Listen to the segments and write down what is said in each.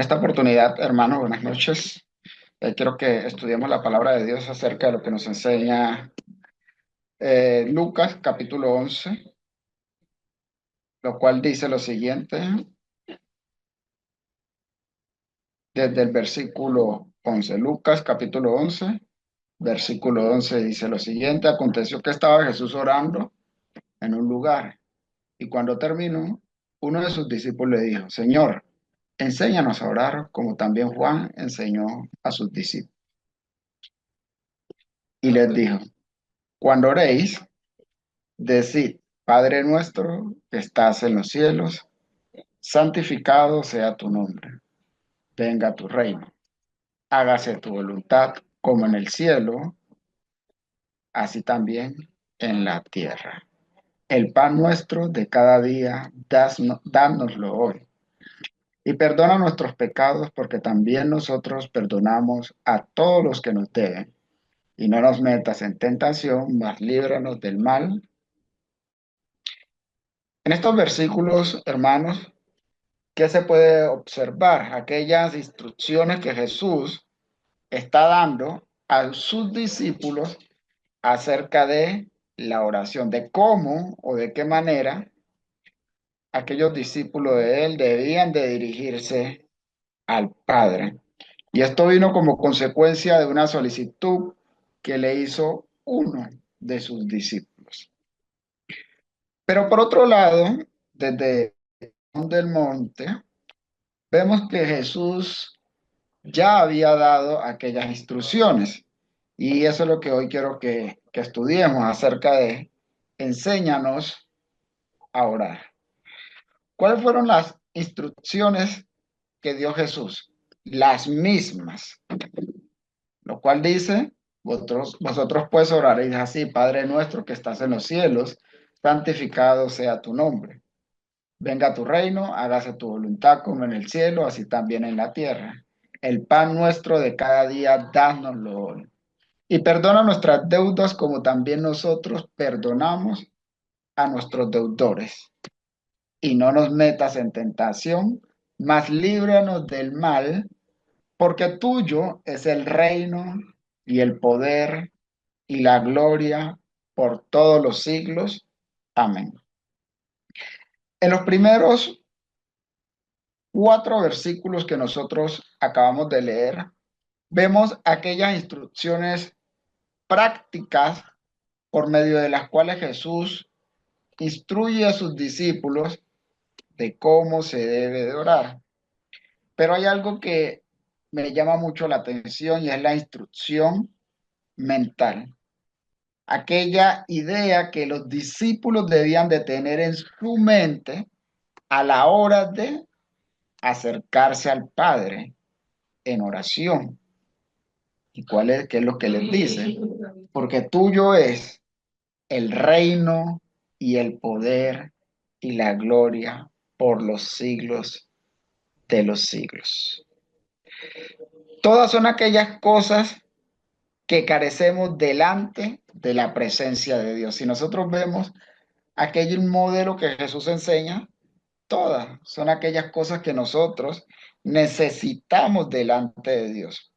En esta oportunidad, hermano, buenas noches. Quiero que estudiemos la palabra de Dios acerca de lo que nos enseña Lucas capítulo 11, lo cual dice lo siguiente, desde el versículo 11. Lucas capítulo 11, versículo 11 dice lo siguiente: aconteció que estaba Jesús orando en un lugar, y cuando terminó, uno de sus discípulos le dijo: Señor, enséñanos a orar como también Juan enseñó a sus discípulos. Y les dijo: cuando oréis, decid: Padre nuestro que estás en los cielos, santificado sea tu nombre. Venga tu reino. Hágase tu voluntad como en el cielo, así también en la tierra. El pan nuestro de cada día, dánoslo hoy. Y perdona nuestros pecados, porque también nosotros perdonamos a todos los que nos deben. Y no nos metas en tentación, mas líbranos del mal. En estos versículos, hermanos, ¿qué se puede observar? Aquellas instrucciones que Jesús está dando a sus discípulos acerca de la oración, de cómo o de qué manera aquellos discípulos de él debían de dirigirse al Padre. Y esto vino como consecuencia de una solicitud que le hizo uno de sus discípulos. Pero por otro lado, desde el monte, vemos que Jesús ya había dado aquellas instrucciones. Y eso es lo que hoy quiero que estudiemos acerca de enséñanos a orar. ¿Cuáles fueron las instrucciones que dio Jesús? Las mismas, lo cual dice, vosotros pues oraréis así: Padre nuestro que estás en los cielos, santificado sea tu nombre. Venga tu reino, hágase tu voluntad como en el cielo, así también en la tierra. El pan nuestro de cada día, dánoslo hoy. Y perdona nuestras deudas como también nosotros perdonamos a nuestros deudores. Y no nos metas en tentación, mas líbranos del mal, porque tuyo es el reino y el poder y la gloria por todos los siglos. Amén. En los primeros 4 versículos que nosotros acabamos de leer, vemos aquellas instrucciones prácticas por medio de las cuales Jesús instruye a sus discípulos de cómo se debe de orar. Pero hay algo que me llama mucho la atención y es la instrucción mental. Aquella idea que los discípulos debían de tener en su mente a la hora de acercarse al Padre en oración. ¿Y qué es lo que les dice? Porque tuyo es el reino y el poder y la gloria por los siglos de los siglos. Todas son aquellas cosas que carecemos delante de la presencia de Dios. Si nosotros vemos aquel modelo que Jesús enseña, todas son aquellas cosas que nosotros necesitamos delante de Dios.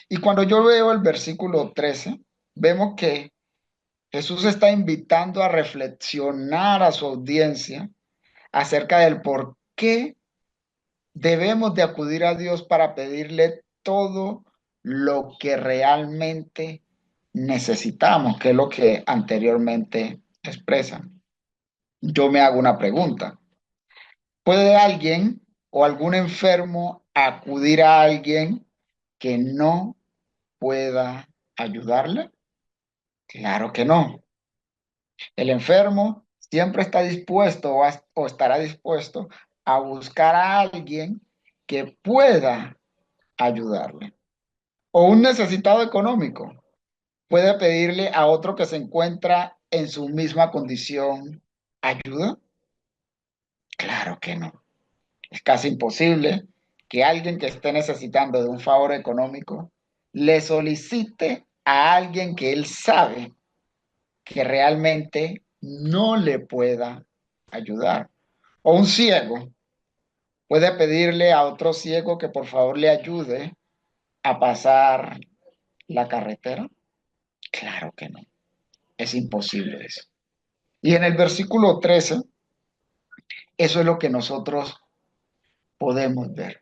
Y cuando yo veo el versículo 13, vemos que Jesús está invitando a reflexionar a su audiencia acerca del por qué debemos de acudir a Dios para pedirle todo lo que realmente necesitamos, que es lo que anteriormente expresan. Yo me hago una pregunta. ¿Puede alguien o algún enfermo acudir a alguien que no pueda ayudarle? Claro que no. El enfermo siempre está dispuesto o estará dispuesto a buscar a alguien que pueda ayudarle. O un necesitado económico puede pedirle a otro que se encuentra en su misma condición ayuda. Claro que no. Es casi imposible que alguien que esté necesitando de un favor económico le solicite a alguien que él sabe que realmente no le pueda ayudar. O un ciego. ¿Puede pedirle a otro ciego que por favor le ayude a pasar la carretera? Claro que no, es imposible eso. Y en el versículo 13, eso es lo que nosotros podemos ver.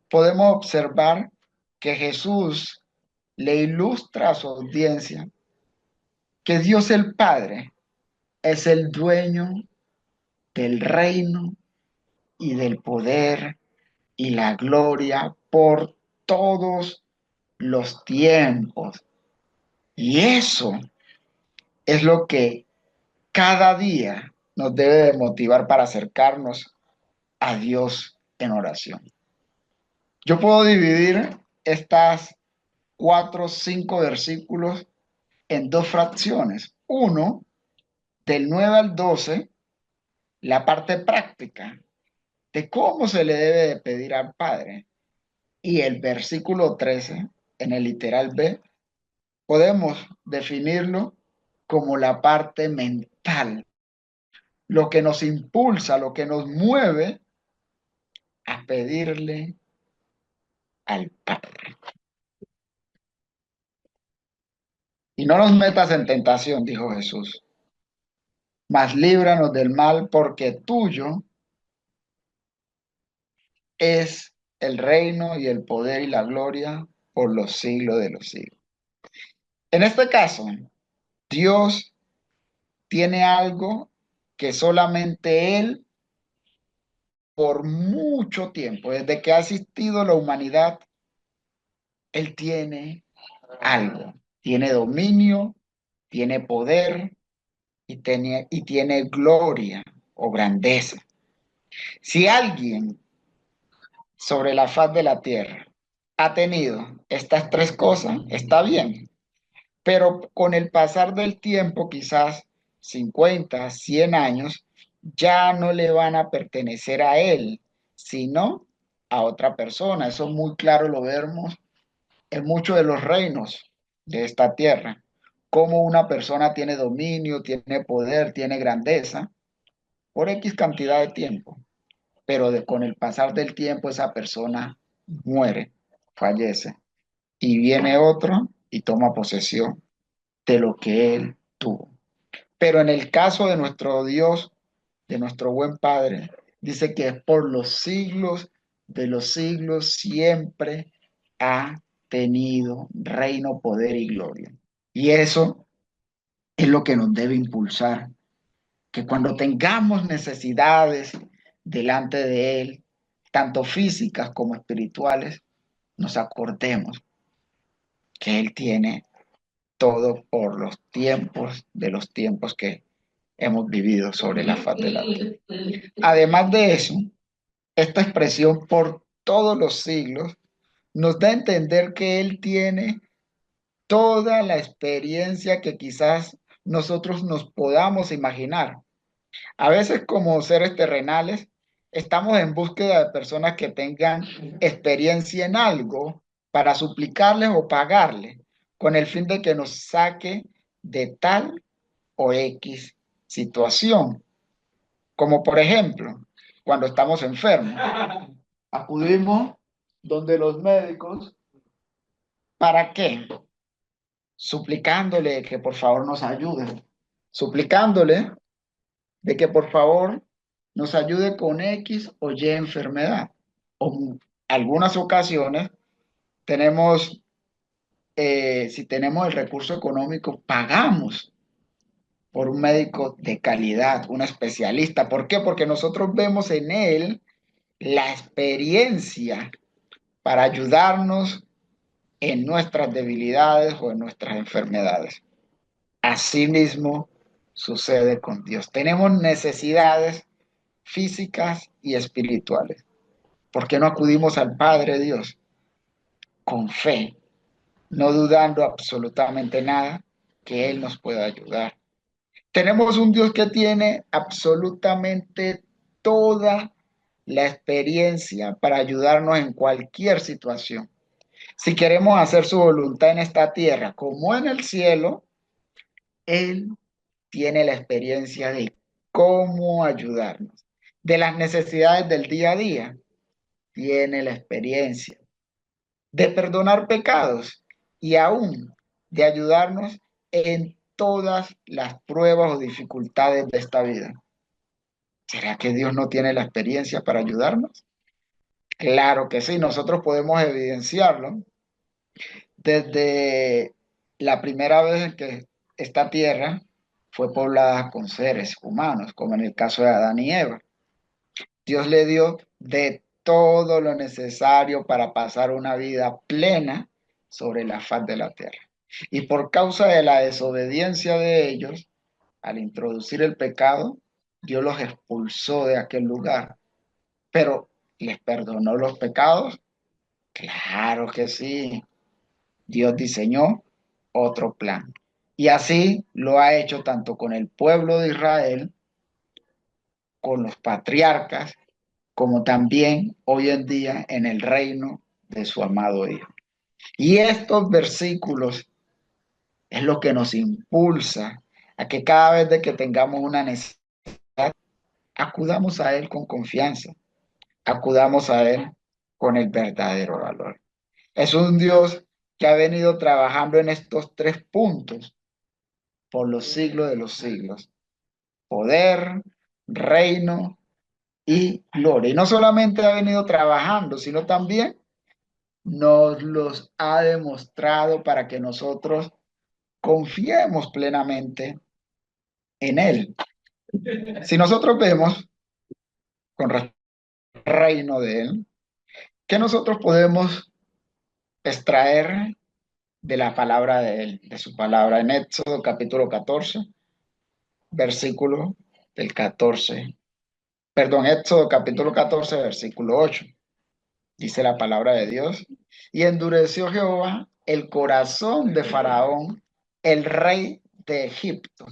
Podemos observar que Jesús le ilustra a su audiencia que Dios el Padre es el dueño del reino y del poder y la gloria por todos los tiempos. Y eso es lo que cada día nos debe de motivar para acercarnos a Dios en oración. Yo puedo dividir estas 4 o 5 versículos en dos fracciones. Uno, del 9 al 12, la parte práctica de cómo se le debe de pedir al Padre. Y el versículo 13, en el literal B, podemos definirlo como la parte mental, lo que nos impulsa, lo que nos mueve a pedirle al Padre. Y no nos metas en tentación, dijo Jesús, mas líbranos del mal, porque tuyo es el reino y el poder y la gloria por los siglos de los siglos. En este caso, Dios tiene algo que solamente Él, por mucho tiempo, desde que ha existido la humanidad, Él tiene algo. Tiene dominio, tiene poder y tiene gloria o grandeza. Si alguien sobre la faz de la tierra ha tenido estas 3 cosas, está bien. Pero con el pasar del tiempo, quizás 50, 100 años, ya no le van a pertenecer a él, sino a otra persona. Eso muy claro lo vemos en muchos de los reinos de esta tierra. Cómo una persona tiene dominio, tiene poder, tiene grandeza por X cantidad de tiempo, pero con el pasar del tiempo esa persona muere, fallece, y viene otro y toma posesión de lo que él tuvo. Pero en el caso de nuestro Dios, de nuestro buen Padre, dice que es por los siglos de los siglos siempre ha tenido reino, poder y gloria. Y eso es lo que nos debe impulsar, que cuando tengamos necesidades delante de Él, tanto físicas como espirituales, nos acordemos que Él tiene todo por los tiempos de los tiempos que hemos vivido sobre la faz de la tierra. Además de eso, esta expresión por todos los siglos nos da a entender que Él tiene toda la experiencia que quizás nosotros nos podamos imaginar. A veces como seres terrenales estamos en búsqueda de personas que tengan experiencia en algo para suplicarles o pagarles con el fin de que nos saque de tal o X situación. Como por ejemplo, cuando estamos enfermos, acudimos donde los médicos, ¿para qué? Suplicándole que por favor nos ayuden, suplicándole de que por favor nos ayude con X o Y enfermedad. O en algunas ocasiones tenemos, si tenemos el recurso económico, pagamos por un médico de calidad, un especialista. ¿Por qué? Porque nosotros vemos en él la experiencia para ayudarnos en nuestras debilidades o en nuestras enfermedades. Asimismo sucede con Dios. Tenemos necesidades físicas y espirituales. ¿Por qué no acudimos al Padre Dios con fe, no dudando absolutamente nada que Él nos pueda ayudar? Tenemos un Dios que tiene absolutamente toda la experiencia para ayudarnos en cualquier situación. Si queremos hacer su voluntad en esta tierra como en el cielo, Él tiene la experiencia de cómo ayudarnos, de las necesidades del día a día. tiene la experiencia de perdonar pecados y aún de ayudarnos en todas las pruebas o dificultades de esta vida. ¿Será que Dios no tiene la experiencia para ayudarnos? Claro que sí, nosotros podemos evidenciarlo desde la primera vez en que esta tierra fue poblada con seres humanos, como en el caso de Adán y Eva. Dios le dio de todo lo necesario para pasar una vida plena sobre la faz de la tierra. Y por causa de la desobediencia de ellos, al introducir el pecado, Dios los expulsó de aquel lugar. Pero, ¿les perdonó los pecados? Claro que sí. Dios diseñó otro plan. Y así lo ha hecho tanto con el pueblo de Israel, con los patriarcas, como también hoy en día en el reino de su amado Hijo. Y estos versículos es lo que nos impulsa a que cada vez de que tengamos una necesidad, acudamos a Él con confianza, acudamos a Él con el verdadero valor. Es un Dios que ha venido trabajando en estos tres puntos por los siglos de los siglos. Poder, reino y gloria. Y no solamente ha venido trabajando, sino también nos los ha demostrado para que nosotros confiemos plenamente en Él. Si nosotros vemos con respecto al reino de Él, ¿qué nosotros podemos extraer de la palabra de Él, de su palabra en Éxodo capítulo 14, versículo del 14? Perdón, Éxodo capítulo 14, versículo 8. Dice la palabra de Dios. Y endureció Jehová el corazón de Faraón, el rey de Egipto.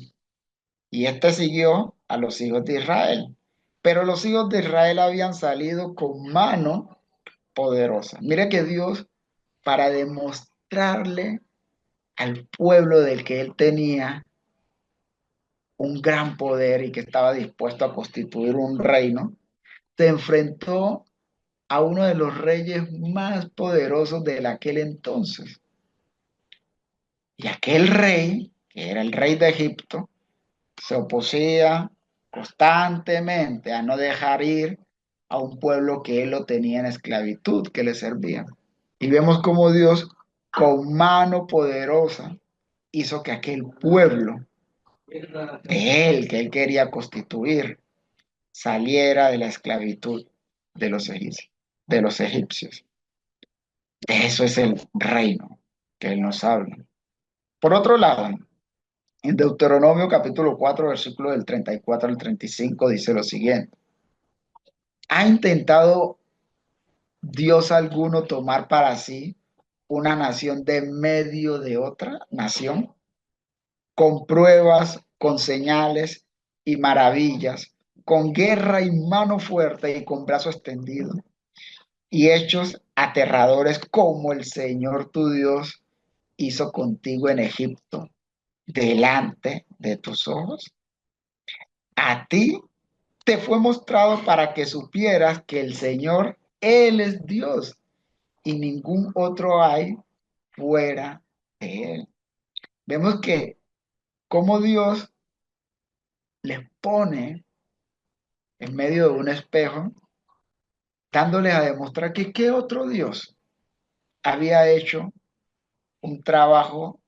Y este siguió a los hijos de Israel. Pero los hijos de Israel habían salido con mano poderosa. Mire que Dios, para demostrarle al pueblo del que él tenía un gran poder y que estaba dispuesto a constituir un reino, se enfrentó a uno de los reyes más poderosos de aquel entonces. Y aquel rey, que era el rey de Egipto, se oponía constantemente a no dejar ir a un pueblo que él lo tenía en esclavitud, que le servía. Y vemos cómo Dios, con mano poderosa, hizo que aquel pueblo de él, que él quería constituir, saliera de la esclavitud de los egipcios. De los egipcios. Eso es el reino que él nos habla. Por otro lado, en Deuteronomio capítulo 4, versículo del 34 al 35 dice lo siguiente. ¿Ha intentado Dios alguno tomar para sí una nación de medio de otra nación? Con pruebas, con señales y maravillas, con guerra y mano fuerte y con brazo extendido, y hechos aterradores como el Señor tu Dios hizo contigo en Egipto, delante de tus ojos. A ti te fue mostrado para que supieras que el Señor, Él es Dios y ningún otro hay fuera de Él. Vemos que como Dios les pone en medio de un espejo, dándoles a demostrar que qué otro Dios había hecho un trabajo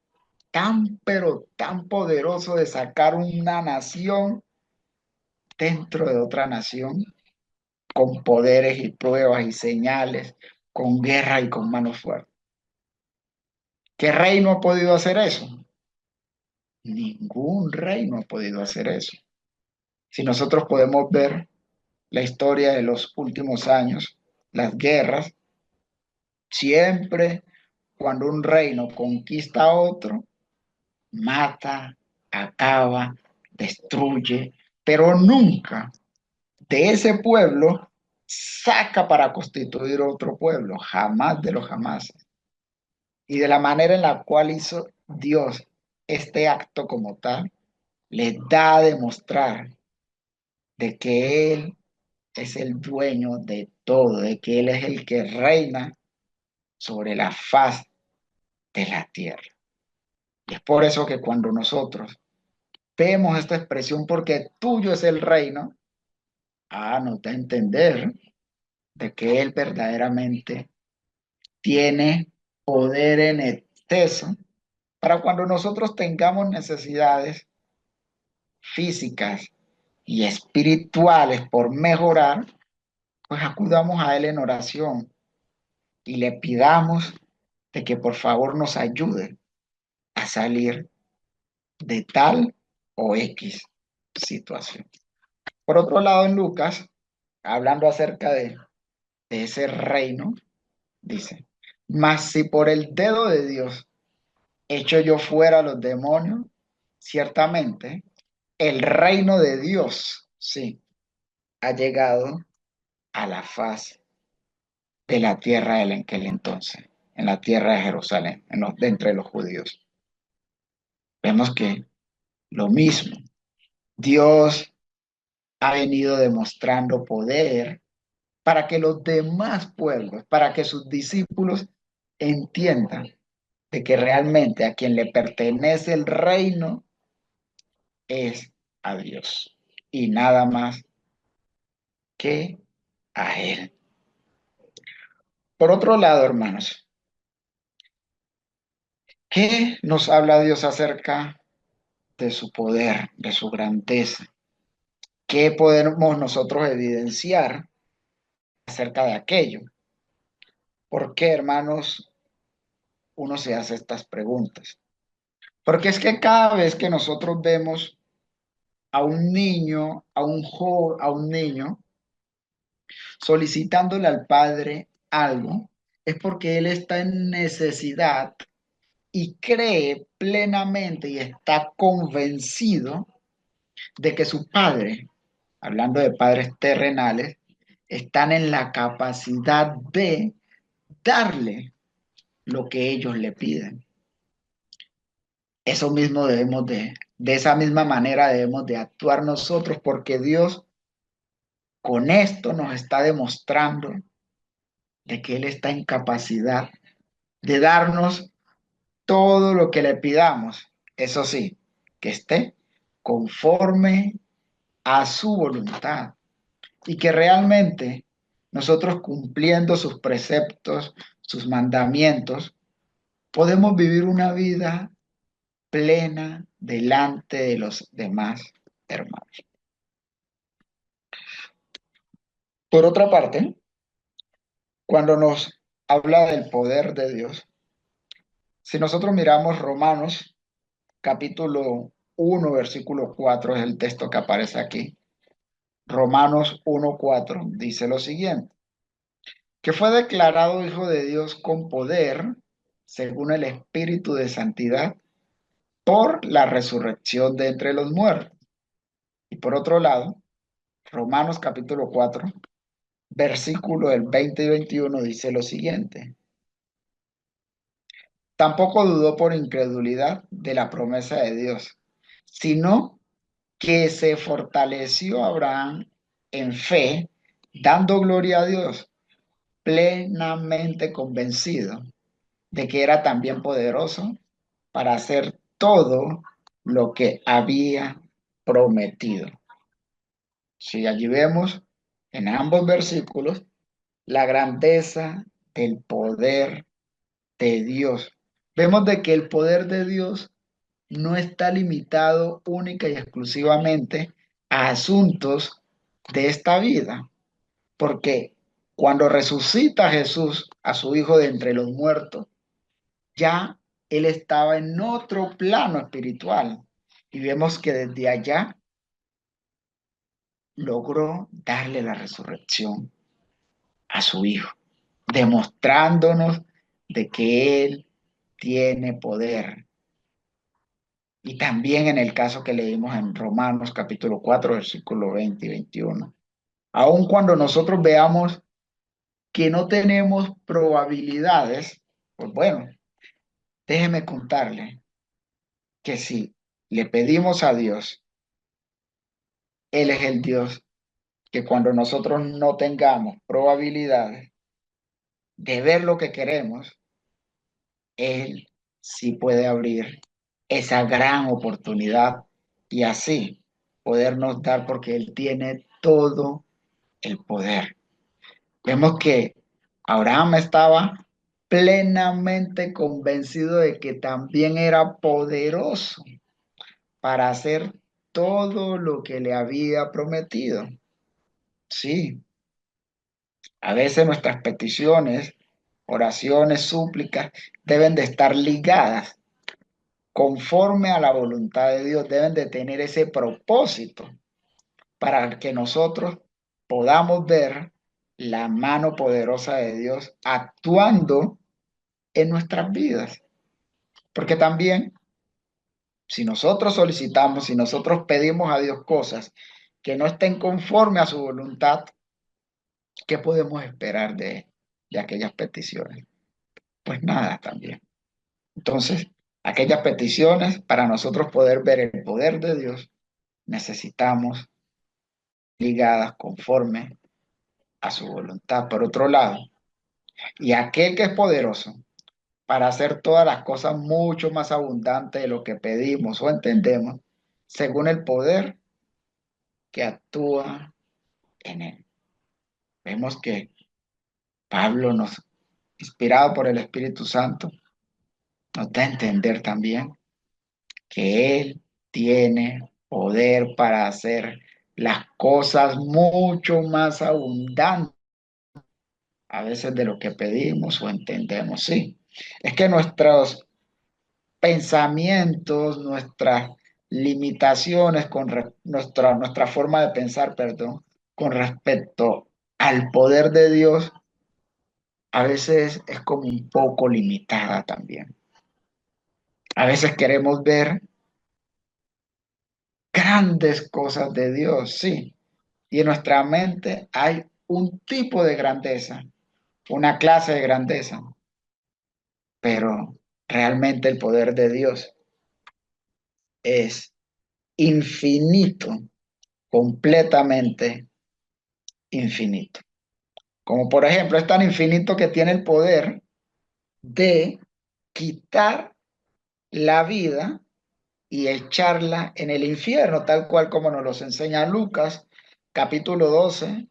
tan, pero tan poderoso de sacar una nación dentro de otra nación, con poderes y pruebas y señales, con guerra y con mano fuerte. ¿Qué reino ha podido hacer eso? Ningún reino ha podido hacer eso. Si nosotros podemos ver la historia de los últimos años, las guerras, siempre cuando un reino conquista a otro, mata, acaba, destruye, pero nunca de ese pueblo saca para constituir otro pueblo, jamás de los jamás. Y de la manera en la cual hizo Dios este acto como tal, le da a demostrar de que Él es el dueño de todo, de que Él es el que reina sobre la faz de la tierra. Y es por eso que cuando nosotros vemos esta expresión, porque tuyo es el reino, nos da a entender de que Él verdaderamente tiene poder en exceso para cuando nosotros tengamos necesidades físicas y espirituales por mejorar, pues acudamos a Él en oración y le pidamos de que por favor nos ayude a salir de tal o X situación. Por otro lado, en Lucas, hablando acerca de ese reino, dice, mas si por el dedo de Dios echo yo fuera a los demonios, ciertamente el reino de Dios, sí, ha llegado a la faz de la tierra de aquel entonces, en la tierra de Jerusalén, de entre los judíos. Vemos que lo mismo, Dios ha venido demostrando poder para que los demás pueblos, para que sus discípulos entiendan de que realmente a quien le pertenece el reino es a Dios y nada más que a Él. Por otro lado, hermanos, ¿qué nos habla Dios acerca de su poder, de su grandeza? ¿Qué podemos nosotros evidenciar acerca de aquello? ¿Por qué, hermanos, uno se hace estas preguntas? Porque es que cada vez que nosotros vemos a un niño, a un joven, a un niño, solicitándole al padre algo, es porque él está en necesidad y cree plenamente y está convencido de que su padre, hablando de padres terrenales, están en la capacidad de darle lo que ellos le piden. Eso mismo de esa misma manera debemos de actuar nosotros, porque Dios con esto nos está demostrando de que Él está en capacidad de darnos todo lo que le pidamos. Eso sí, que esté conforme a su voluntad y que realmente nosotros cumpliendo sus preceptos, sus mandamientos, podemos vivir una vida plena delante de los demás hermanos. Por otra parte, cuando nos habla del poder de Dios, si nosotros miramos Romanos capítulo 1 versículo 4 es el texto que aparece aquí. Romanos 1:4 dice lo siguiente, que fue declarado Hijo de Dios con poder, según el Espíritu de Santidad, por la resurrección de entre los muertos. Y por otro lado, Romanos capítulo 4 versículo del 20 y 21 dice lo siguiente, tampoco dudó por incredulidad de la promesa de Dios, sino que se fortaleció Abraham en fe, dando gloria a Dios, plenamente convencido de que era también poderoso para hacer todo lo que había prometido. Si allí vemos en ambos versículos la grandeza del poder de Dios. Vemos de que el poder de Dios no está limitado única y exclusivamente a asuntos de esta vida, porque cuando resucita Jesús a su Hijo de entre los muertos, ya él estaba en otro plano espiritual y vemos que desde allá logró darle la resurrección a su Hijo, demostrándonos de que Él tiene poder. Y también en el caso que leímos en Romanos capítulo 4 versículo 20 y 21. Aun cuando nosotros veamos que no tenemos probabilidades, pues bueno, déjeme contarle que si le pedimos a Dios, Él es el Dios que cuando nosotros no tengamos probabilidades de ver lo que queremos, Él sí puede abrir esa gran oportunidad y así podernos dar porque Él tiene todo el poder. Vemos que Abraham estaba plenamente convencido de que también era poderoso para hacer todo lo que le había prometido. Sí, a veces nuestras peticiones, oraciones, súplicas deben de estar ligadas conforme a la voluntad de Dios, deben de tener ese propósito para que nosotros podamos ver la mano poderosa de Dios actuando en nuestras vidas. Porque también, si nosotros solicitamos, si nosotros pedimos a Dios cosas que no estén conforme a su voluntad, ¿qué podemos esperar de aquellas peticiones? Pues nada también. Entonces, aquellas peticiones, para nosotros poder ver el poder de Dios, necesitamos ligadas conforme a su voluntad. Por otro lado, y aquel que es poderoso para hacer todas las cosas mucho más abundantes de lo que pedimos o entendemos, según el poder que actúa en él. Vemos que Pablo nos, inspirado por el Espíritu Santo, nos da a entender también que él tiene poder para hacer las cosas mucho más abundantes a veces de lo que pedimos o entendemos. Sí, es que nuestros pensamientos, nuestras limitaciones nuestra forma de pensar, perdón, con respecto al poder de Dios, a veces es como un poco limitada también. A veces queremos ver grandes cosas de Dios, sí, y en nuestra mente hay un tipo de grandeza, una clase de grandeza, pero realmente el poder de Dios es infinito, completamente infinito. Como por ejemplo, es tan infinito que tiene el poder de quitar la vida y echarla en el infierno, tal cual como nos los enseña Lucas, capítulo 12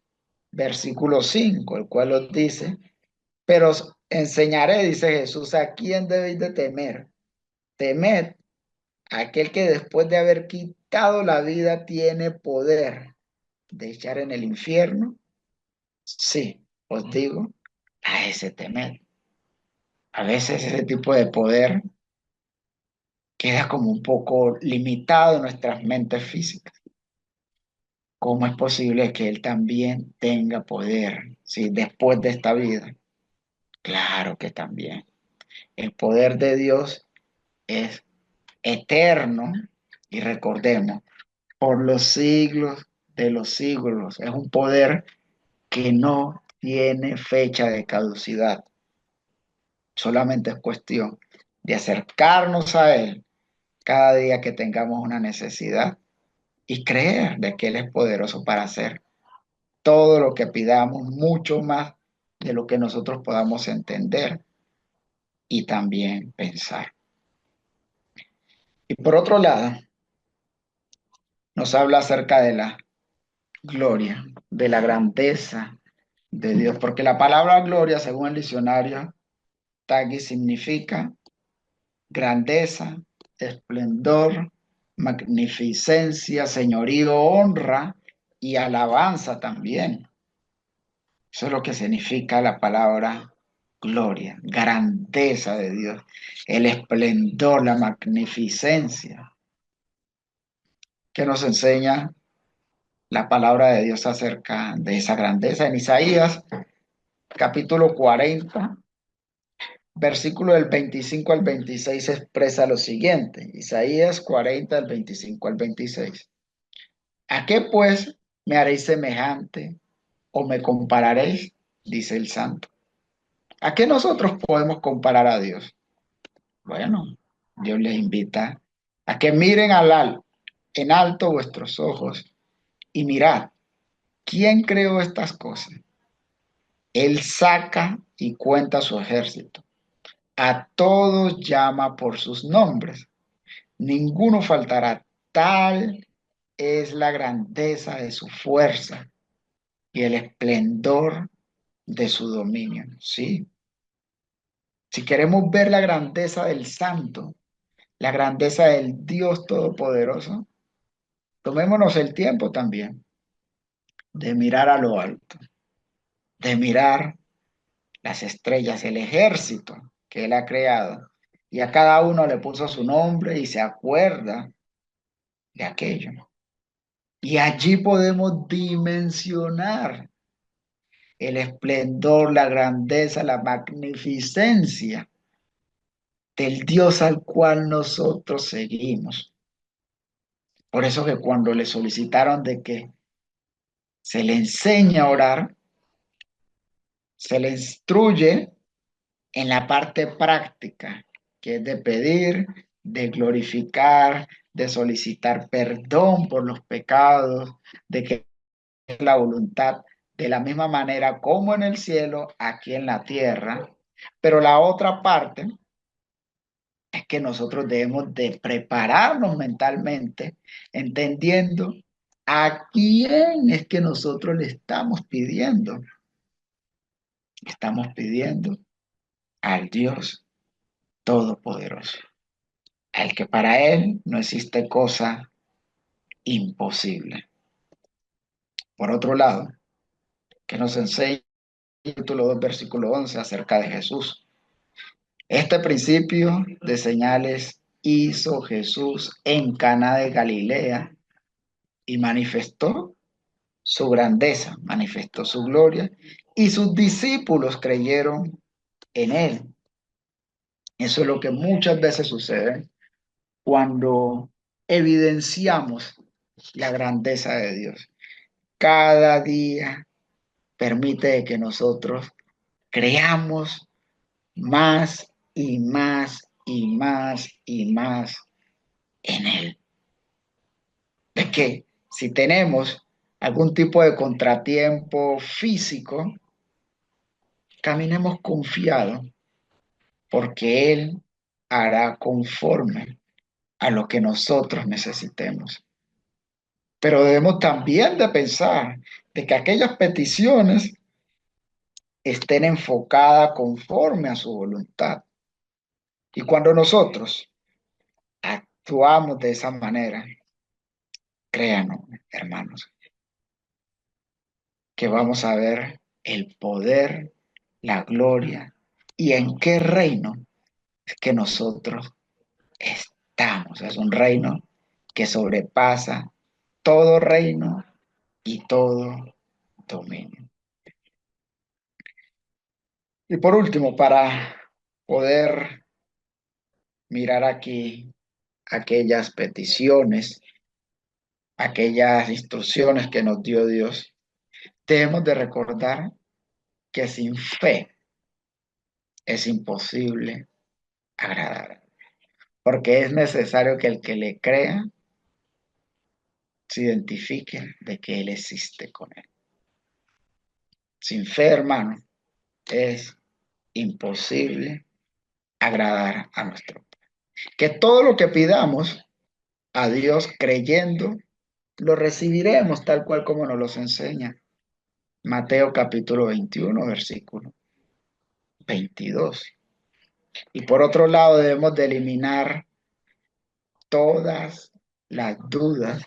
versículo 5 el cual nos dice, pero os enseñaré, dice Jesús, a quién debéis de temer. Temed a aquel que después de haber quitado la vida tiene poder de echar en el infierno. Sí, os digo, a ese temer. A veces ese tipo de poder queda como un poco limitado en nuestras mentes físicas. ¿Cómo es posible que Él también tenga poder, sí, después de esta vida? Claro que también. El poder de Dios es eterno y recordemos, por los siglos de los siglos. Es un poder que no tiene fecha de caducidad. Solamente es cuestión de acercarnos a Él cada día que tengamos una necesidad y creer de que Él es poderoso para hacer todo lo que pidamos, mucho más de lo que nosotros podamos entender y también pensar. Y por otro lado, nos habla acerca de la gloria, de la grandeza de Dios, porque la palabra gloria, según el diccionario Tagui, significa grandeza, esplendor, magnificencia, señorío, honra y alabanza también. Eso es lo que significa la palabra gloria, grandeza de Dios, el esplendor, la magnificencia que nos enseña la palabra de Dios acerca de esa grandeza. En Isaías capítulo 40 versículo del 25 al 26 expresa lo siguiente. Isaías 40 del 25 al 26. ¿A qué pues me haréis semejante o me compararéis? Dice el santo. ¿A qué nosotros podemos comparar a Dios? Bueno, Dios les invita a que miren en alto vuestros ojos y mirad. ¿Quién creó estas cosas? Él saca y cuenta su ejército. A todos llama por sus nombres. Ninguno faltará. Tal es la grandeza de su fuerza y el esplendor de su dominio. Sí, si queremos ver la grandeza del Santo, la grandeza del Dios Todopoderoso, tomémonos el tiempo también de mirar a lo alto, de mirar las estrellas, el ejército que Él ha creado. Y a cada uno le puso su nombre y se acuerda de aquello. Y allí podemos dimensionar el esplendor, la grandeza, la magnificencia del Dios al cual nosotros seguimos. Por eso que cuando le solicitaron de que se le enseñe a orar, se le instruye en la parte práctica, que es de pedir, de glorificar, de solicitar perdón por los pecados, de que es la voluntad de la misma manera como en el cielo, aquí en la tierra. Pero la otra parte es que nosotros debemos de prepararnos mentalmente, entendiendo a quién es que nosotros le estamos pidiendo. Estamos pidiendo al Dios Todopoderoso, al que para Él no existe cosa imposible. Por otro lado, que nos enseña el capítulo 2, versículo 11 acerca de Jesús. Este principio de señales hizo Jesús en Caná de Galilea y manifestó su grandeza, manifestó su gloria y sus discípulos creyeron en él. Eso es lo que muchas veces sucede cuando evidenciamos la grandeza de Dios. Cada día permite que nosotros creamos más y más y más y más en Él. Es que si tenemos algún tipo de contratiempo físico, caminemos confiados porque Él hará conforme a lo que nosotros necesitemos. Pero debemos también de pensar de que aquellas peticiones estén enfocadas conforme a su voluntad. Y cuando nosotros actuamos de esa manera, créanos, hermanos, que vamos a ver el poder, la gloria y en qué reino es que nosotros estamos. Es un reino que sobrepasa todo reino y todo dominio. Y por último, para poder mirar aquí aquellas peticiones, aquellas instrucciones que nos dio Dios, debemos de recordar que sin fe es imposible agradar, porque es necesario que el que le crea se identifique de que Él existe con él. Sin fe, hermano, es imposible agradar a nuestro Padre. Que todo lo que pidamos a Dios creyendo, lo recibiremos tal cual como nos los enseña Mateo capítulo 21, versículo 22. Y por otro lado, debemos de eliminar todas las dudas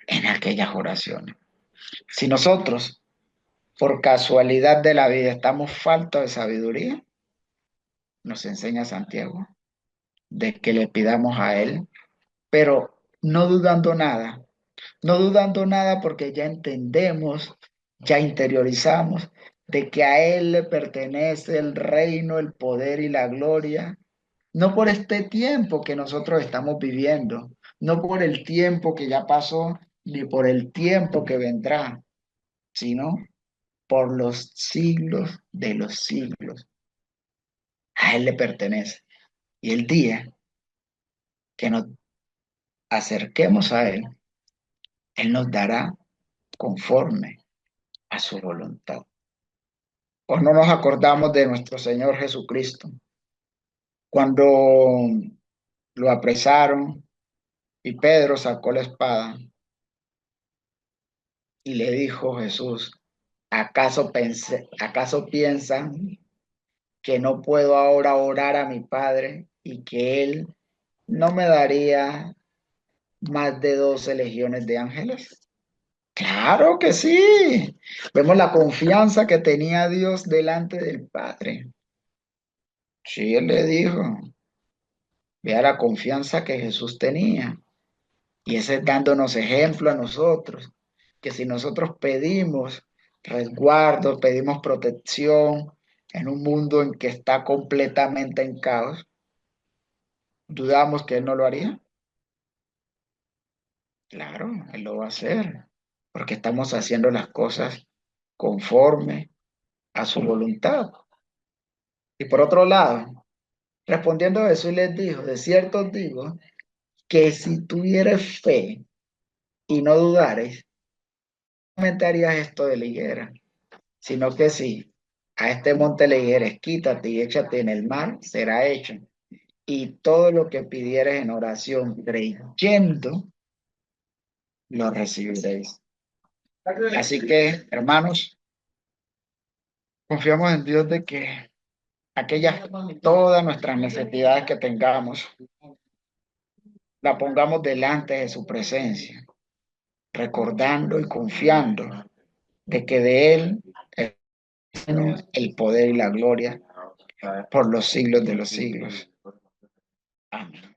en aquellas oraciones. Si nosotros, por casualidad de la vida, estamos faltos de sabiduría, nos enseña Santiago, de que le pidamos a Él, pero no dudando nada porque ya entendemos, ya interiorizamos de que a Él le pertenece el reino, el poder y la gloria, no por este tiempo que nosotros estamos viviendo, no por el tiempo que ya pasó, ni por el tiempo que vendrá, sino por los siglos de los siglos. A Él le pertenece. Y el día que nos acerquemos a Él, Él nos dará conforme a su voluntad. ¿O no nos acordamos de nuestro Señor Jesucristo cuando lo apresaron y Pedro sacó la espada y le dijo Jesús, ¿acaso piensan que no puedo ahora orar a mi Padre y que Él no me daría más de 12 legiones de ángeles? Claro que sí. Vemos la confianza que tenía Dios delante del Padre. Sí, Él le dijo, vea la confianza que Jesús tenía. Y ese es dándonos ejemplo a nosotros, que si nosotros pedimos resguardo, pedimos protección en un mundo en que está completamente en caos, ¿dudamos que Él no lo haría? Claro, Él lo va a hacer, porque estamos haciendo las cosas conforme a su voluntad. Y por otro lado, respondiendo a Jesús les dijo, de cierto os digo, que si tuvieres fe y no dudares, no solamente harías esto de la higuera, sino que si a este monte le dijeres, quítate y échate en el mar, será hecho. Y todo lo que pidieres en oración, creyendo, lo recibiréis. Así que, hermanos, confiamos en Dios de que todas nuestras necesidades que tengamos, la pongamos delante de su presencia, recordando y confiando de que de Él es el poder y la gloria por los siglos de los siglos. Amén.